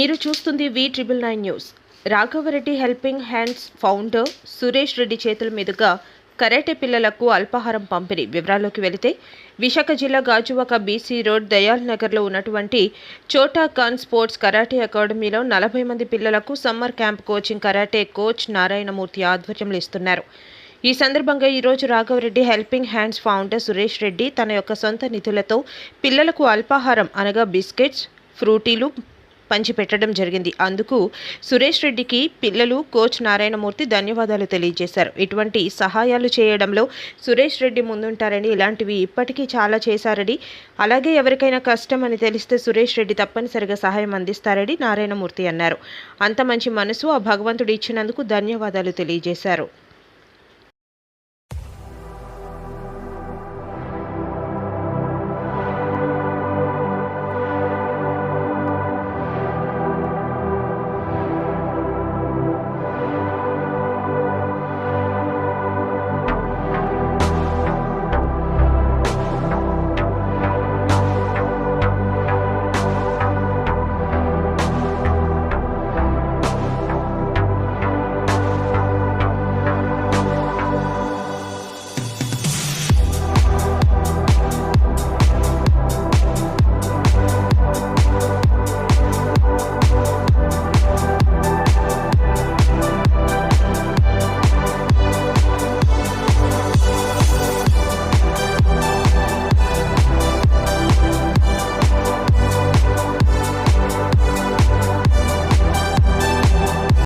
మీరు చూస్తుంది V999 news. Raghavareddy helping hands founder Suresh Reddy చేతుల మీదుగా కరాటే పిల్లలకు అల్పాహారం పంపిణీ. వివరాల్లోకి వెళితే విశాఖ జిల్లా గాజువాక బీసీ రోడ్ దయాల్ నగర్లో ఉన్నటువంటి చోటా ఖాన్ స్పోర్ట్స్ కరాటే అకాడమీలో 40 మంది పిల్లలకు summer camp coaching karate coach Narayanamurthy ఆధ్వర్యంలో ఇస్తున్నారు. ఈ సందర్భంగా ఈరోజు Raghavareddy helping hands founder Suresh Reddy తన యొక్క సొంత నిధులతో పిల్లలకు అల్పాహారం అనగా బిస్కెట్స్, ఫ్రూటీలు పంచిపెట్టడం జరిగింది. అందుకు సురేష్ రెడ్డికి పిల్లలు, కోచ్ నారాయణమూర్తి ధన్యవాదాలు తెలియజేశారు. ఇటువంటి సహాయాలు చేయడంలో సురేష్ రెడ్డి ముందుంటారని, ఇలాంటివి ఇప్పటికీ చాలా చేశారని, అలాగే ఎవరికైనా కష్టం అని తెలిస్తే సురేష్ రెడ్డి తప్పనిసరిగా సహాయం అందిస్తారని నారాయణమూర్తి అన్నారు. అంత మంచి మనసు ఆ భగవంతుడు ఇచ్చినందుకు ధన్యవాదాలు తెలియజేశారు.